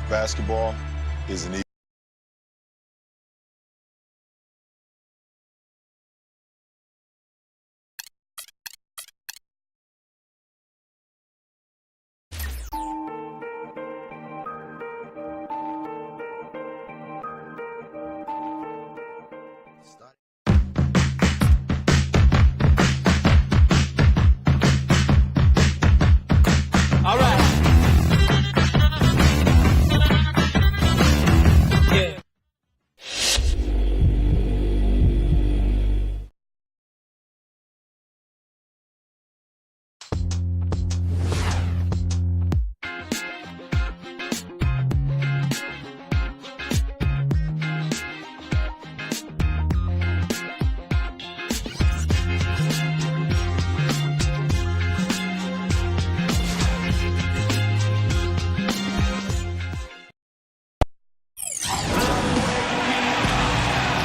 Basketball is an easy. All right. Yeah.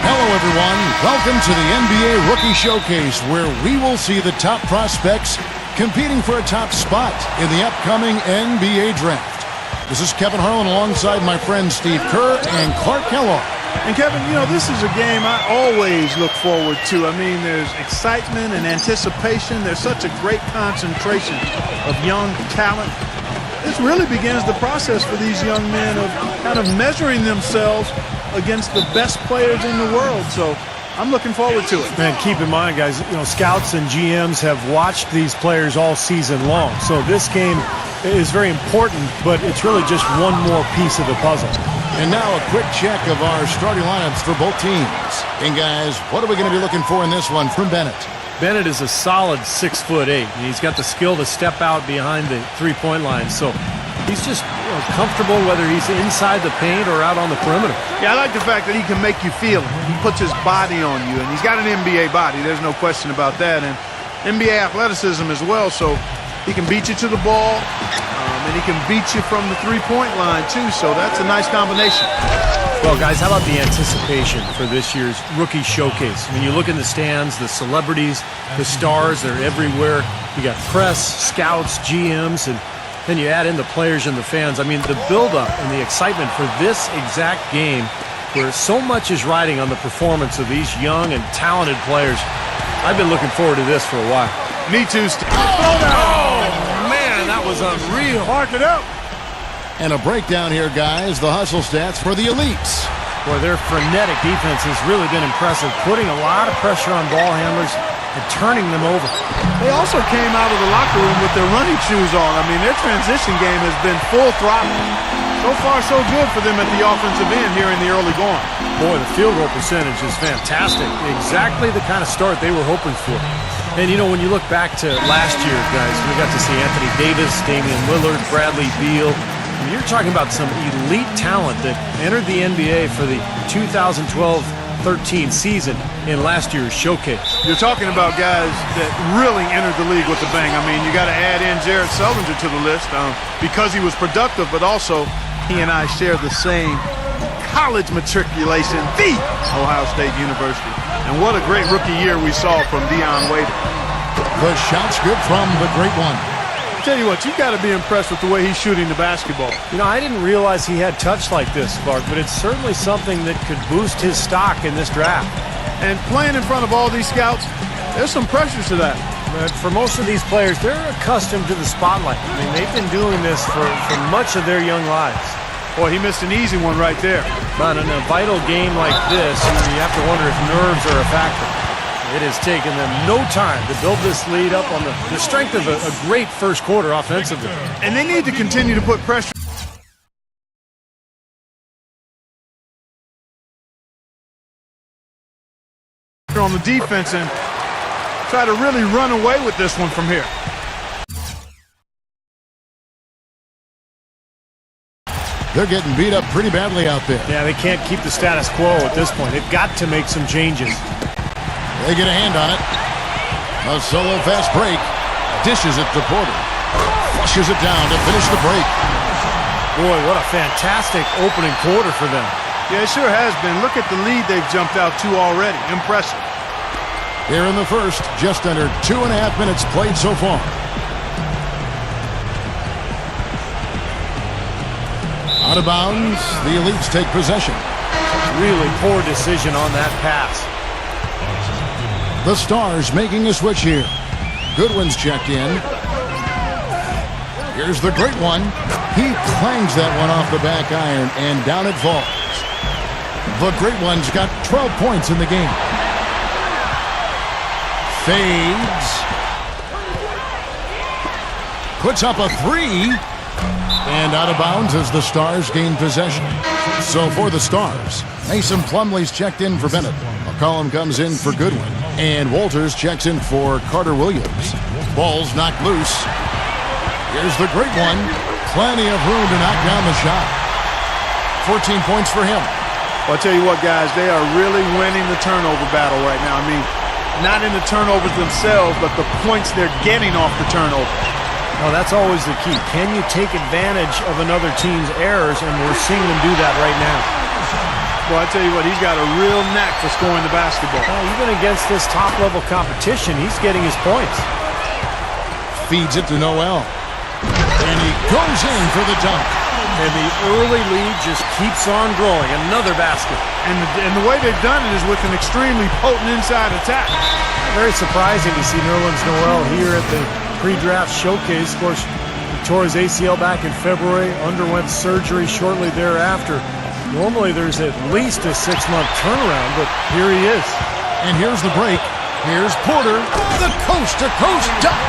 Hello, everyone. Welcome to the NBA Rookie Showcase, where we will see the top prospects competing for a top spot in the upcoming NBA Draft. This is Kevin Harlan alongside my friends Steve Kerr and Clark Kellogg. And Kevin, you know, this is a game I always look forward to. I mean, there's excitement and anticipation. There's such a great concentration of young talent. This really begins the process for these young men of kind of measuring themselves against the best players in the world. So I'm looking forward to it. Man, keep in mind, guys, you know, scouts and GMs have watched these players all season long. So this game is very important, but it's really just one more piece of the puzzle. And now a quick check of our starting lineups for both teams. And guys, what are we going to be looking for in this one from Bennett? Bennett is a solid 6'8", and he's got the skill to step out behind the three-point line. So he's just comfortable whether he's inside the paint or out on the perimeter. Yeah, I like the fact that he can make you feel it. He puts his body on you, and he's got an NBA body. There's no question about that. And NBA athleticism as well, so he can beat you to the ball, and he can beat you from the three-point line, too. So that's a nice combination. Well, guys, how about the anticipation for this year's Rookie Showcase? When you look in the stands, the celebrities, the stars, they're everywhere. You got press, scouts, GMs, and then you add in the players and the fans. I mean, the buildup and the excitement for this exact game, where so much is riding on the performance of these young and talented players. I've been looking forward to this for a while. Me too, Steve. Oh, man, that was unreal. Mark it up. And a breakdown here, guys. The hustle stats for the elites. Boy, their frenetic defense has really been impressive, putting a lot of pressure on ball handlers and turning them over. They also came out of the locker room with their running shoes on. I mean, their transition game has been full throttle. So far, so good for them at the offensive end here in the early going. Boy, the field goal percentage is fantastic. Exactly the kind of start they were hoping for. And, you know, when you look back to last year, guys, we got to see Anthony Davis, Damian Lillard, Bradley Beal. I mean, you're talking about some elite talent that entered the NBA for the 2012-13 season in last year's showcase. You're talking about guys that really entered the league with a bang. I mean, you got to add in Jared Sullinger to the list because he was productive, but also he and I share the same college matriculation, the Ohio State University. And what a great rookie year we saw from Dion Waiters. The shot's good from the great one. I tell you what, you've got to be impressed with the way he's shooting the basketball. You know, I didn't realize he had touch like this, Clark, but it's certainly something that could boost his stock in this draft. And playing in front of all these scouts, there's some pressure to that. But for most of these players, they're accustomed to the spotlight. I mean, they've been doing this for much of their young lives. Boy, he missed an easy one right there. But in a vital game like this, you have to wonder if nerves are a factor. It has taken them no time to build this lead up on the strength of a great first quarter offensively. And they need to continue to put pressure on the defense and try to really run away with this one from here. They're getting beat up pretty badly out there. Yeah, they can't keep the status quo at this point. They've got to make some changes. They get a hand on it. A solo fast break. Dishes it to Porter. Flushes it down to finish the break. Boy, what a fantastic opening quarter for them. Yeah, it sure has been. Look at the lead they've jumped out to already. Impressive. Here in the first, just under 2.5 minutes played so far. Out of bounds. The Elites take possession. Really poor decision on that pass. The Stars making a switch here. Goodwin's checked in. Here's the great one. He clangs that one off the back iron, and down it falls. The great one's got 12 points in the game. Fades. Puts up a three. And out of bounds as the Stars gain possession. So for the Stars, Mason Plumlee's checked in for Bennett. McCollum comes in for Goodwin. And Walters checks in for Carter Williams. Ball's knocked loose. Here's the great one. Plenty of room to knock down the shot. 14 points for him. Well, I'll tell you what, guys, they are really winning the turnover battle right now. I mean, not in the turnovers themselves, but the points they're getting off the turnover. Well, that's always the key. Can you take advantage of another team's errors? And we're seeing them do that right now. Well, I tell you what, he's got a real knack for scoring the basketball. Well, even against this top-level competition, he's getting his points. Feeds it to Noel. And he goes in for the dunk. And the early lead just keeps on growing. Another basket. And the way they've done it is with an extremely potent inside attack. Very surprising to see Nerlens Noel here at the pre-draft showcase. Of course, he tore his ACL back in February, underwent surgery shortly thereafter. Normally there's at least a 6-month turnaround, but here he is. And here's the break. Here's Porter, the coast-to-coast dunk.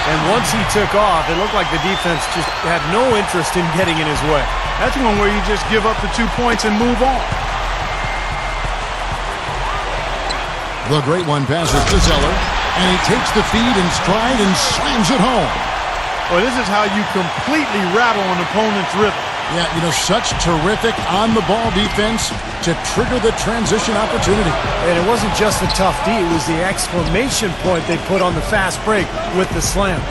And once he took off, it looked like the defense just had no interest in getting in his way. That's one where you just give up the 2 points and move on. The great one passes to Zeller, and he takes the feed in stride and slams it home. Well, this is how you completely rattle an opponent's rhythm. Yeah, you know, such terrific on-the-ball defense to trigger the transition opportunity. And it wasn't just the tough D, it was the exclamation point they put on the fast break with the slam.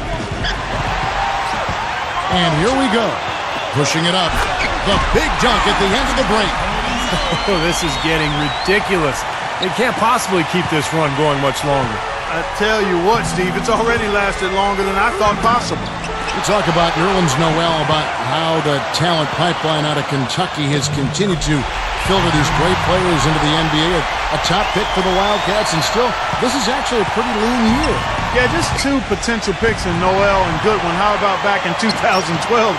And here we go. Pushing it up. The big dunk at the end of the break. Oh, this is getting ridiculous. They can't possibly keep this run going much longer. I tell you what, Steve, it's already lasted longer than I thought possible. We talk about Nerlens Noel, about how the talent pipeline out of Kentucky has continued to filter these great players into the NBA. A top pick for the Wildcats, and still, this is actually a pretty lean year. Yeah, just 2 potential picks in Noel and Goodwin. How about back in 2012,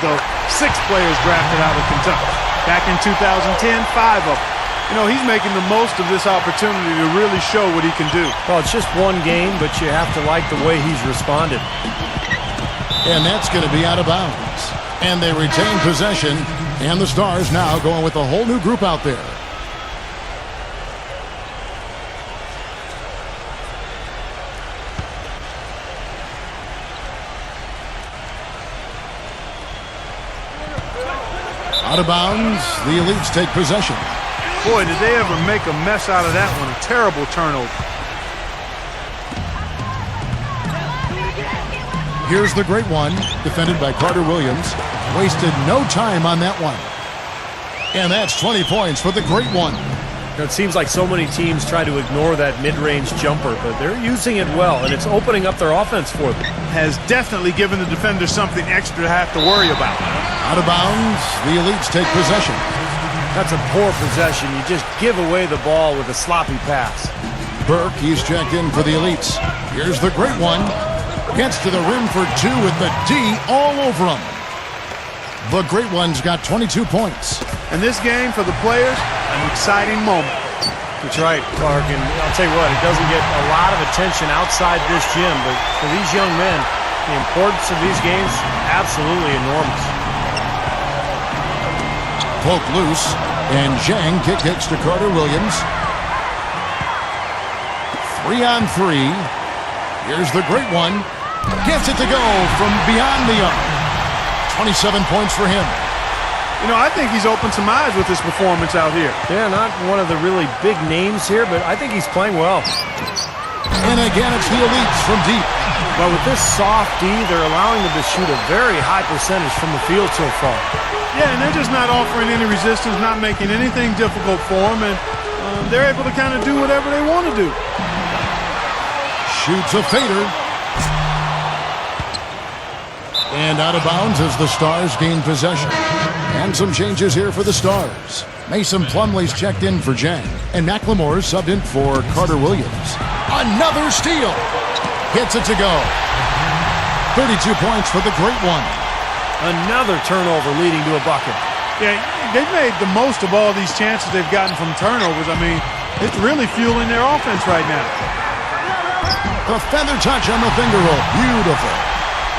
though? 6 players drafted out of Kentucky. Back in 2010, 5 of them. You know, he's making the most of this opportunity to really show what he can do. Well, it's just one game, but you have to like the way he's responded. And that's going to be out of bounds. And they retain possession, and the Stars now going with a whole new group out there. Out of bounds, the Elites take possession. Boy, did they ever make a mess out of that one. A terrible turnover. Here's the great one, defended by Carter Williams. Wasted no time on that one. And that's 20 points for the great one. It seems like so many teams try to ignore that mid-range jumper, but they're using it well, and it's opening up their offense for them. Has definitely given the defender something extra to have to worry about. Out of bounds, the Elites take possession. That's a poor possession. You just give away the ball with a sloppy pass. Burke, he's checked in for the Elites. Here's the great one. Gets to the rim for 2 with the D all over him. The great one's got 22 points. And this game for the players, an exciting moment. That's right, Clark. And I'll tell you what, it doesn't get a lot of attention outside this gym, but for these young men, the importance of these games, absolutely enormous. Poke loose, and Zhang kicks to Carter Williams. 3-on-3. Here's the great one. Gets it to go from beyond the arc. 27 points for him. You know, I think he's opened some eyes with his performance out here. Yeah, not one of the really big names here, but I think he's playing well. And again, it's the Elites from deep. But with this soft D, they're allowing them to shoot a very high percentage from the field so far. Yeah, and they're just not offering any resistance, not making anything difficult for them, and they're able to kind of do whatever they want to do. Shoots a fader. And out of bounds as the Stars gain possession. And some changes here for the Stars. Mason Plumlee's checked in for Jang, and McLemore's subbed in for Carter Williams. Another steal. Gets it to go. 32 points for the Great One. Another turnover leading to a bucket. Yeah, they've made the most of all these chances they've gotten from turnovers. I mean, it's really fueling their offense right now. The feather touch on the finger roll. Beautiful.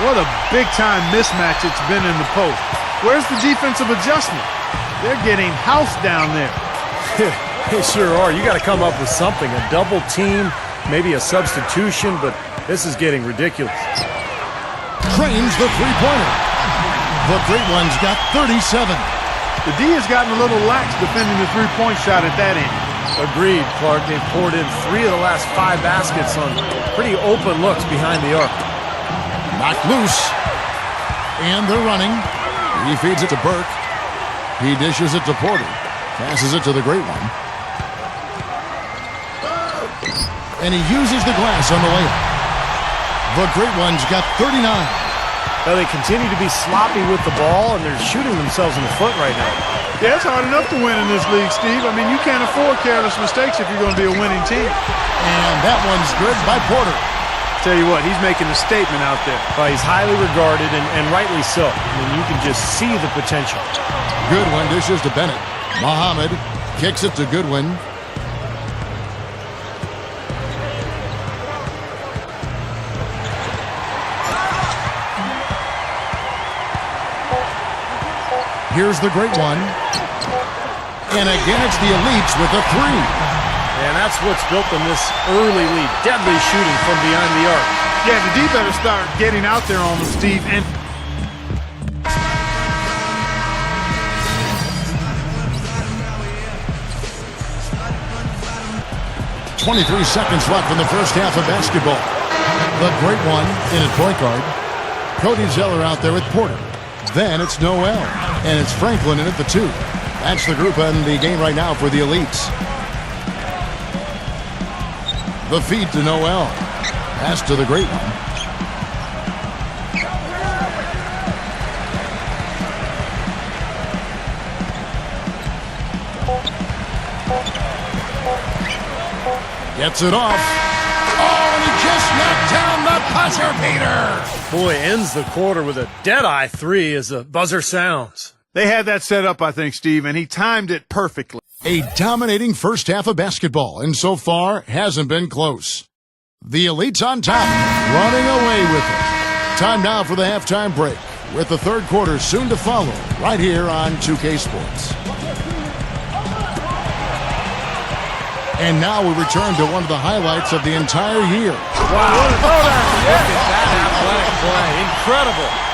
What a big-time mismatch it's been in the post. Where's the defensive adjustment? They're getting housed down there. They sure are. You got to come up with something. A double team, maybe a substitution, but this is getting ridiculous. Trains the three-pointer. The Great One's got 37. The D has gotten a little lax defending the three-point shot at that end. Agreed, Clark. They've poured in 3 of the last 5 baskets on pretty open looks behind the arc. Knocked loose. And they're running. He feeds it to Burke. He dishes it to Porter. Passes it to the Great One. And he uses the glass on the layup. The Great One's got 39. Now they continue to be sloppy with the ball, and they're shooting themselves in the foot right now. Yeah, it's hard enough to win in this league, Steve. I mean, you can't afford careless mistakes if you're going to be a winning team. And that one's good by Porter. Tell you what, he's making a statement out there. Well, he's highly regarded, and rightly so. I mean, you can just see the potential. Goodwin dishes to Bennett. Muhammad kicks it to Goodwin. Here's the Great One. And again, it's the elites with a 3. And that's what's built them this early lead. Deadly shooting from behind the arc. Yeah, the D better start getting out there on them, Steve. And 23 seconds left in the first half of basketball. The Great One in at point guard. Cody Zeller out there with Porter. Then it's Noel, and it's Franklin in at the 2. That's the group in the game right now for the elites. The feed to Noel. Pass to the Great One. Gets it off. Oh, and he just knocked down the buzzer beater. Boy, ends the quarter with a dead-eye 3 as the buzzer sounds. they had that set up, I think, Steve, and he timed it perfectly. A dominating first half of basketball, and so far hasn't been close. The elites on top, running away with it. Time now for the halftime break, with the third quarter soon to follow, right here on 2K Sports. And now we return to one of the highlights of the entire year. Wow, look at that athletic play. Incredible.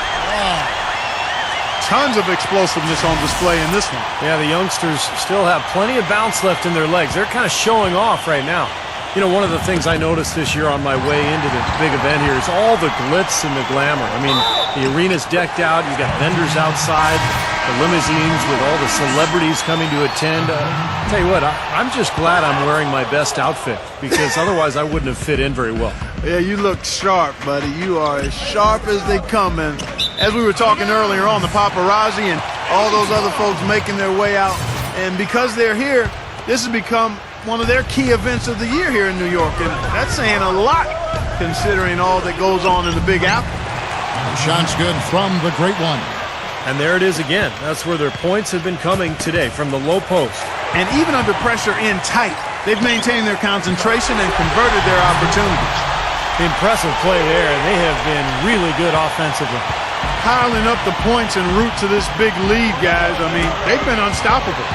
Tons of explosiveness on display in this one. Yeah, the youngsters still have plenty of bounce left in their legs. They're kind of showing off right now. You know, one of the things I noticed this year on my way into the big event here is all the glitz and the glamour. I mean, the arena's decked out. You've got vendors outside, the limousines with all the celebrities coming to attend. Tell you what, I'm just glad I'm wearing my best outfit because otherwise I wouldn't have fit in very well. Yeah, you look sharp, buddy. You are as sharp as they come. And as we were talking earlier on, the paparazzi and all those other folks making their way out. And because they're here, this has become one of their key events of the year here in New York. And that's saying a lot considering all that goes on in the Big Apple. Shot's good from the Great One. And there it is again. That's where their points have been coming today, from the low post. And even under pressure in tight, they've maintained their concentration and converted their opportunities. Impressive play there, and they have been really good offensively. Piling up the points en route to this big lead, guys. I mean, they've been unstoppable.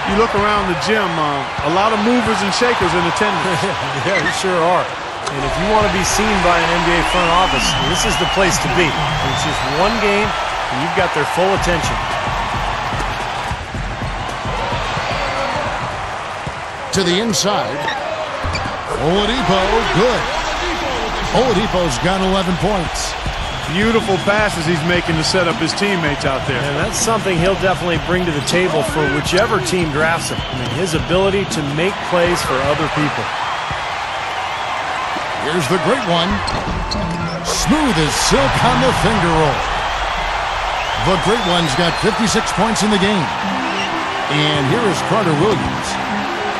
You look around the gym, a lot of movers and shakers in attendance. Yeah, you sure are. And if you want to be seen by an NBA front office, this is the place to be. It's just one game, and you've got their full attention. To the inside. Oladipo, good. Oladipo's got 11 points. Beautiful passes he's making to set up his teammates out there. And that's something he'll definitely bring to the table for whichever team drafts him. I mean, his ability to make plays for other people. Here's the Great One. Smooth as silk on the finger roll. The Great One's got 56 points in the game. And here is Carter Williams.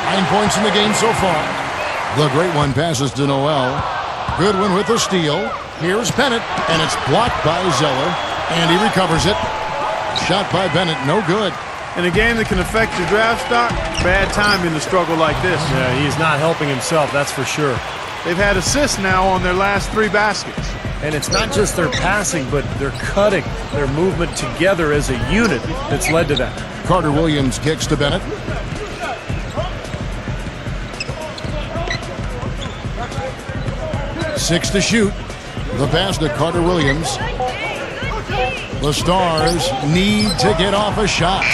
9 points in the game so far. The Great One passes to Noel. Goodwin with the steal. Here's Bennett, and it's blocked by Zeller. And he recovers it. Shot by Bennett, no good. In a game that can affect your draft stock, bad timing to struggle like this. Yeah, he's not helping himself, that's for sure. They've had assists now on their last 3 baskets. And it's not just their passing, but their cutting, their movement together as a unit that's led to that. Carter Williams kicks to Bennett. Six to shoot. The pass to Carter Williams. The Stars need to get off a shot.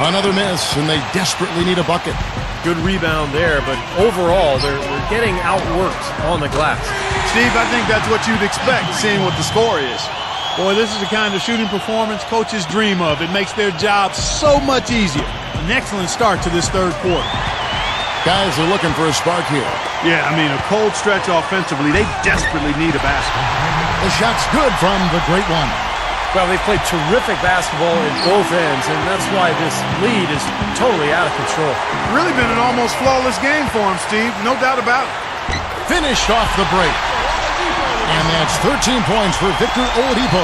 Another miss, and they desperately need a bucket. Good rebound there, but overall, they're getting outworked on the glass. Steve, I think that's what you'd expect, seeing what the score is. Boy, this is the kind of shooting performance coaches dream of. It makes their job so much easier. An excellent start to this third quarter. Guys are looking for a spark here. Yeah, I mean, a cold stretch offensively. They desperately need a basket. The shot's good from the Great One. Well, they played terrific basketball at both ends, and that's why this lead is totally out of control. Really been an almost flawless game for him, Steve. No doubt about it. Finished off the break. And that's 13 points for Victor Oladipo.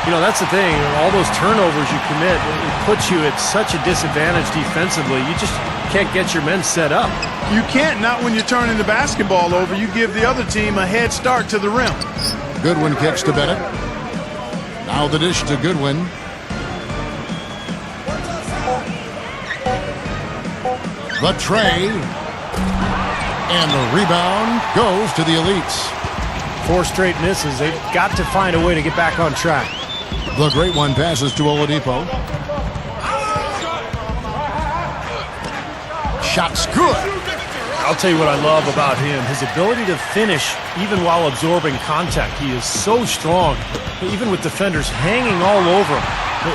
You know, that's the thing. All those turnovers you commit, it puts you at such a disadvantage defensively. You just can't get your men set up. You can't, not when you're turning the basketball over. You give the other team a head start to the rim. Goodwin kicks to Bennett. Now the dish to Goodwin. The tray. And the rebound goes to the Elites. 4 straight misses. They've got to find a way to get back on track. The Great One passes to Oladipo. Shot's good. I'll tell you what I love about him. His ability to finish even while absorbing contact. He is so strong. Even with defenders hanging all over him,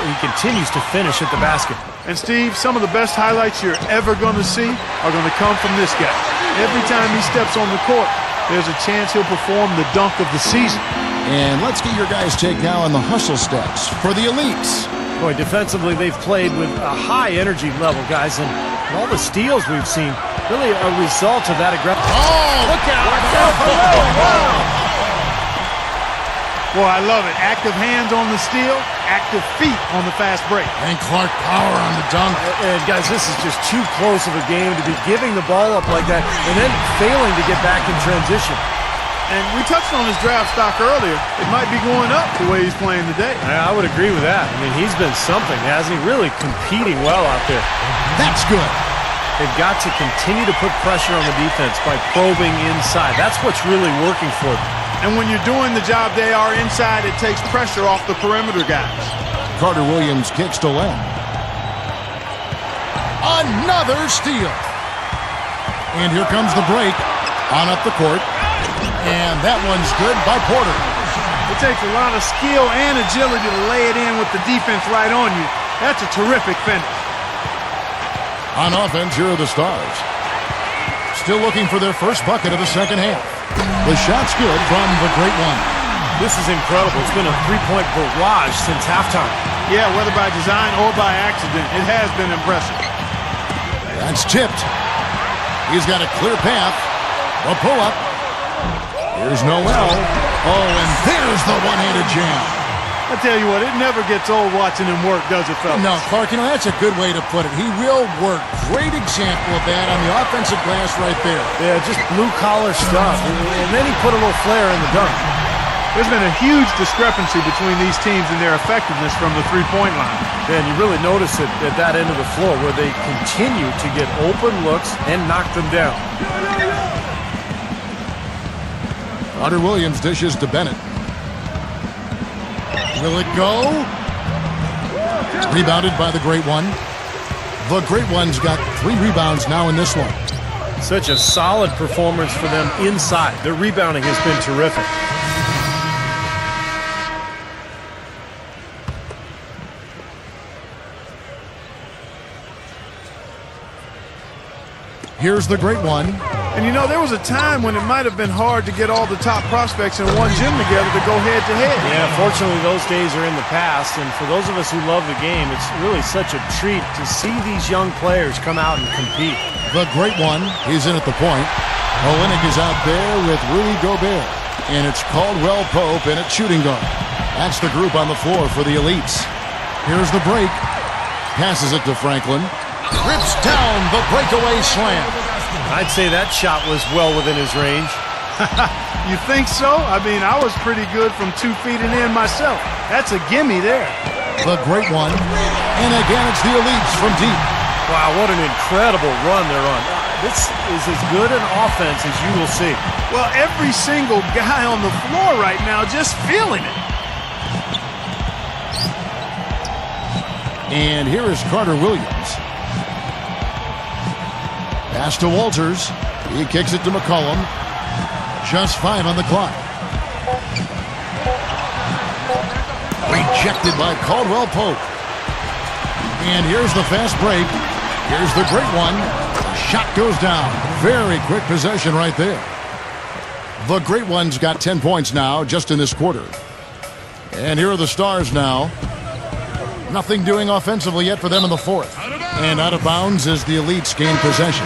he continues to finish at the basket. And Steve, some of the best highlights you're ever going to see are going to come from this guy. Every time he steps on the court, there's a chance he'll perform the dunk of the season. And let's get your guys' take now on the hustle stats for the Elites. Boy, defensively, they've played with a high energy level, guys, and all the steals we've seen, really a result of that aggressive. Oh, look out! Boy, I love it. Active hands on the steal, active feet on the fast break. And Clark power on the dunk. And guys, this is just too close of a game to be giving the ball up like that and then failing to get back in transition. And we touched on his draft stock earlier. It might be going up the way he's playing today. I would agree with that. I mean, he's been something, hasn't he? Really competing well out there. That's good. They've got to continue to put pressure on the defense by probing inside. That's what's really working for them. And when you're doing the job they are inside, it takes pressure off the perimeter guys. Carter Williams kicks to Len. Another steal. And here comes the break. On up the court. And that one's good by Porter. It takes a lot of skill and agility to lay it in with the defense right on you. That's a terrific finish. On offense, here are the Stars. Still looking for their first bucket of the second half. The shot's good from the Great One. This is incredible. It's been a three-point barrage since halftime. Yeah, whether by design or by accident, it has been impressive. That's tipped. He's got a clear path. A pull-up. Here's Noel. Oh, and there's the one-handed jam. I tell you what, it never gets old watching him work, does it, fellas? No, Clark, you know, that's a good way to put it. He will work. Great example of that on the offensive glass right there. Yeah, just blue-collar stuff. And then he put a little flair in the dunk. There's been a huge discrepancy between these teams and their effectiveness from the three-point line. Yeah, and you really notice it at that end of the floor where they continue to get open looks and knock them down. Carter Williams dishes to Bennett. Will it go? Rebounded by the Great One. The Great One's got 3 rebounds now in this one. Such a solid performance for them inside. Their rebounding has been terrific. Here's the Great One. And you know, there was a time when it might have been hard to get all the top prospects in one gym together to go head-to-head. Yeah, fortunately, those days are in the past. And for those of us who love the game, it's really such a treat to see these young players come out and compete. The great one, he's in at the point. Olenek is out there with Rudy Gobert. And it's Caldwell Pope in at shooting guard. That's the group on the floor for the elites. Here's the break. Passes it to Franklin. Rips down the breakaway slam. I'd say that shot was well within his range. You think so? I mean, I was pretty good from 2 feet and in myself. That's a gimme there. The great one. And again, it's the elites from deep. Wow, what an incredible run they're on. This is as good an offense as you will see. Well, every single guy on the floor right now just feeling it. And here is Carter Williams. Pass to Walters. He kicks it to McCollum. Just 5 on the clock. Rejected by Caldwell Pope. And here's the fast break. Here's the great one. The shot goes down. Very quick possession right there. The great one's got 10 points now just in this quarter. And here are the Stars now. Nothing doing offensively yet for them in the fourth. And out of bounds as the elites gain possession.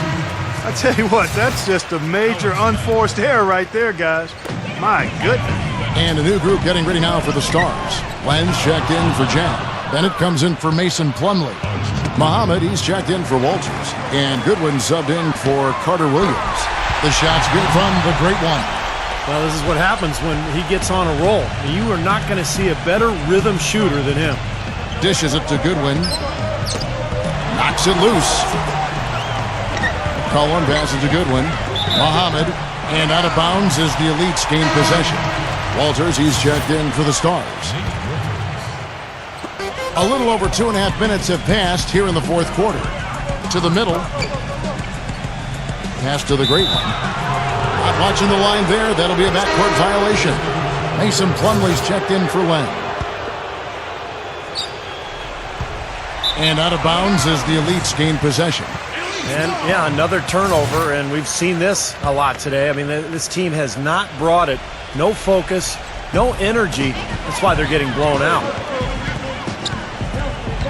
I tell you what, that's just a major unforced error right there, guys. My goodness. And a new group getting ready now for the Stars. Lenz checked in for Jam. Bennett comes in for Mason Plumlee. Muhammad, he's checked in for Walters. And Goodwin subbed in for Carter Williams. The shot's good from the great one. Well, this is what happens when he gets on a roll. You are not going to see a better rhythm shooter than him. Dishes it to Goodwin. Knocks it loose. McCollum passes to Goodwin. Muhammad. And out of bounds as the elites gain possession. Walters, he's checked in for the Stars. A little over 2.5 minutes have passed here in the fourth quarter. To the middle. Pass to the great one. Not watching the line there. That'll be a backcourt violation. Mason Plumlee's checked in for Len. And out of bounds as the elites gain possession. And, yeah, another turnover, and we've seen this a lot today. I mean, this team has not brought it. No focus, no energy. That's why they're getting blown out.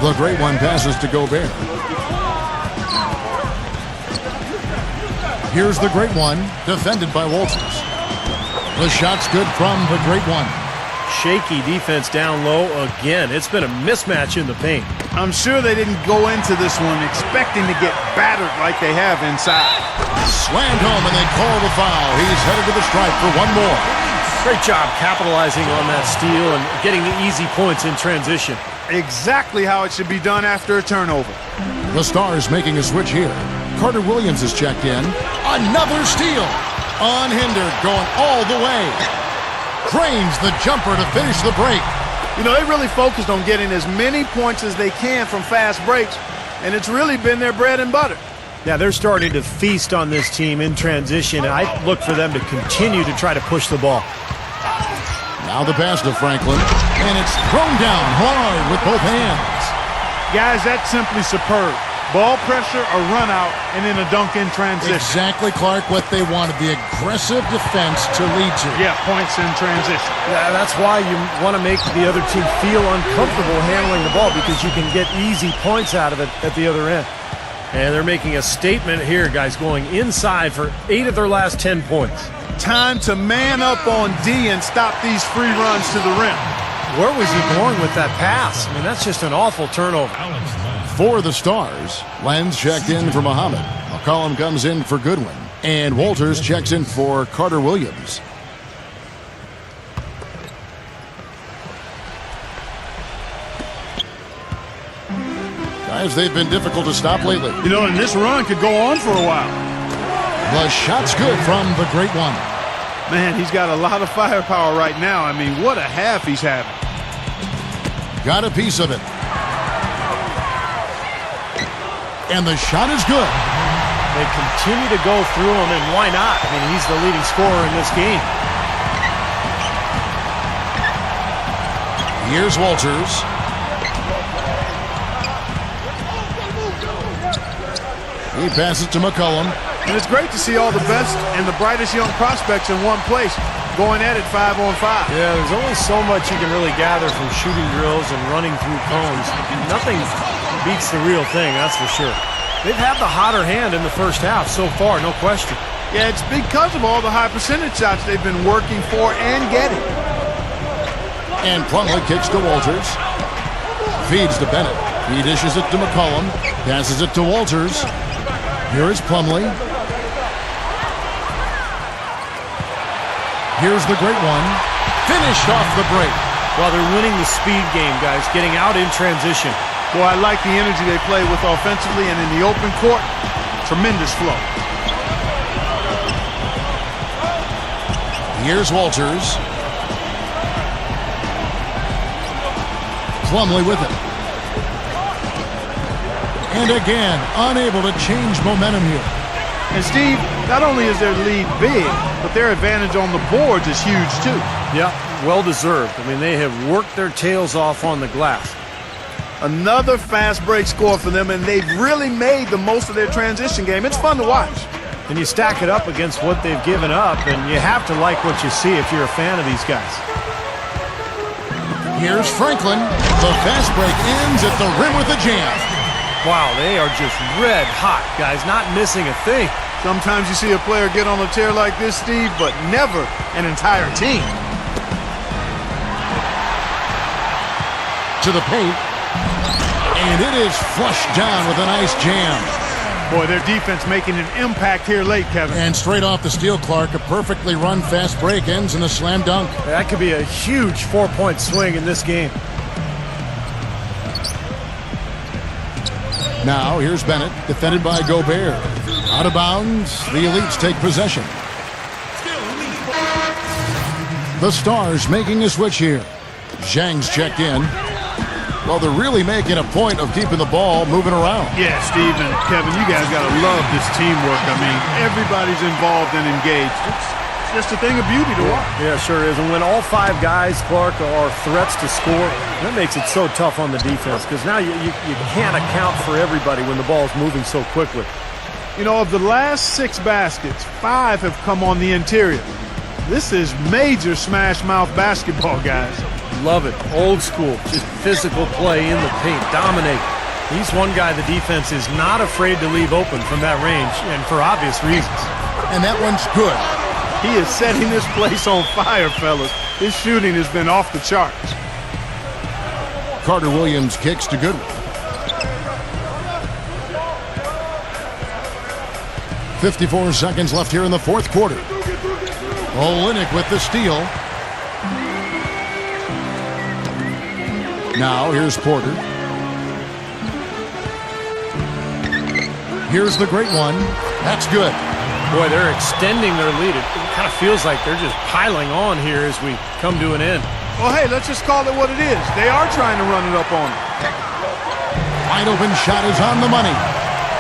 The great one passes to Gobert. Here's the great one, defended by Walters. The shot's good from the great one. Shaky defense down low again. It's been a mismatch in the paint. I'm sure they didn't go into this one expecting to get battered like they have inside. Slammed home and they call the foul. He's headed to the stripe for one more. Great job capitalizing on that steal and getting the easy points in transition. Exactly how it should be done after a turnover. The Stars making a switch here. Carter Williams is checked in. Another steal. Unhindered, going all the way. Cranes the jumper to finish the break. You know, they really focused on getting as many points as they can from fast breaks, and it's really been their bread and butter. Yeah, they're starting to feast on this team in transition. I look for them to continue to try to push the ball. Now the pass to Franklin, and it's thrown down hard with both hands. Guys, that's simply superb. Ball pressure, a run out, and then a dunk in transition. Exactly, Clark, what they wanted, the aggressive defense to lead to. Yeah, points in transition. Yeah, that's why you want to make the other team feel uncomfortable handling the ball, because you can get easy points out of it at the other end. And they're making a statement here, guys, going inside for 8 of their last 10 points. Time to man up on D and stop these free runs to the rim. Where was he going with that pass? I mean, that's just an awful turnover. For the Stars, Lenz checked in for Muhammad. McCollum comes in for Goodwin. And Walters checks in for Carter Williams. Guys, they've been difficult to stop lately. You know, and this run could go on for a while. The shot's good from the great one. Man, he's got a lot of firepower right now. I mean, what a half he's having. Got a piece of it. And the shot is good. They continue to go through him, and why not? I mean, he's the leading scorer in this game. Here's Walters. He passes to McCollum. And it's great to see all the best and the brightest young prospects in one place going at it 5-on-5. Yeah, there's only so much you can really gather from shooting drills and running through cones. Nothing beats the real thing, that's for sure. They've had the hotter hand in the first half so far, no question. Yeah, it's because of all the high percentage shots they've been working for and getting. And Plumlee kicks to Walters. Feeds to Bennett. He dishes it to McCollum. Passes it to Walters. Here is Plumlee. Here's the great one. Finished off the break. Well, they're winning the speed game, guys, getting out in transition. Boy, I like the energy they play with offensively, and in the open court, tremendous flow. Here's Walters. Plumlee with it. And again, unable to change momentum here. And Steve, not only is their lead big, but their advantage on the boards is huge too. Yeah, well deserved. I mean, they have worked their tails off on the glass. Another fast break score for them, and they've really made the most of their transition game. It's fun to watch. And you stack it up against what they've given up, and you have to like what you see if you're a fan of these guys. Here's Franklin. The fast break ends at the rim with a jam. Wow, they are just red hot, guys, not missing a thing. Sometimes you see a player get on a tear like this, Steve, but never an entire team. To the paint. And it is flushed down with a nice jam. Boy, their defense making an impact here late, Kevin. And straight off the steal, Clark, a perfectly run fast break ends in a slam dunk. That could be a huge 4-point swing in this game. Now, here's Bennett, defended by Gobert. Out of bounds, the Elites take possession. The Stars making a switch here. Zhang's checked in. Well, they're really making a point of keeping the ball moving around. Yeah, Steve and Kevin, you guys got to love this teamwork. I mean, everybody's involved and engaged. It's just a thing of beauty to watch. Yeah, sure is. And when all five guys, Clark, are threats to score, that makes it so tough on the defense because now you can't account for everybody when the ball's moving so quickly. You know, of the last 6 baskets, 5 have come on the interior. This is major smash mouth basketball, guys. Love it. Old school. Just physical play in the paint. Dominate. He's one guy the defense is not afraid to leave open from that range, and for obvious reasons. And that one's good. He is setting this place on fire, fellas. His shooting has been off the charts. Carter Williams kicks to Goodwin. 54 seconds left here in the fourth quarter. Olenek with the steal. Now here's Porter. Here's the great one. That's good. Boy, they're extending their lead. It kind of feels like they're just piling on here as we come to an end. Well, hey, let's just call it what it is. They are trying to run it up on them. Wide open shot is on the money.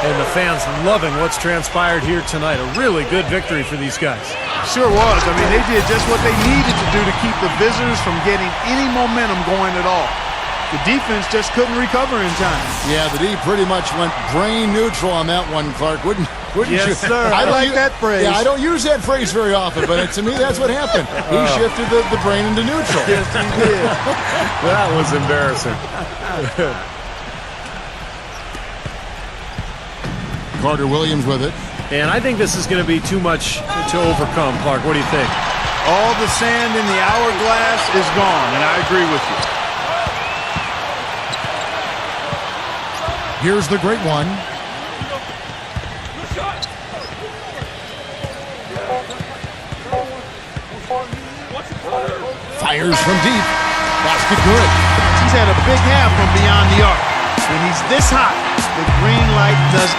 And the fans loving what's transpired here tonight. A really good victory for these guys. Sure was. I mean, they did just what they needed to do to keep the visitors from getting any momentum going at all. The defense just couldn't recover in time. Yeah, the D pretty much went brain neutral on that one, Clark. Wouldn't yes, you? Sir. I like that phrase. Yeah, I don't use that phrase very often, but to me, that's what happened. He shifted the brain into neutral. Yes, he did. That was embarrassing. Carter Williams with it. And I think this is going to be too much to overcome, Clark. What do you think? All the sand in the hourglass is gone, and I agree with you. Here's the great one. Fires from deep. Basket good. He's had a big half from beyond the arc. When he's this hot, the green light does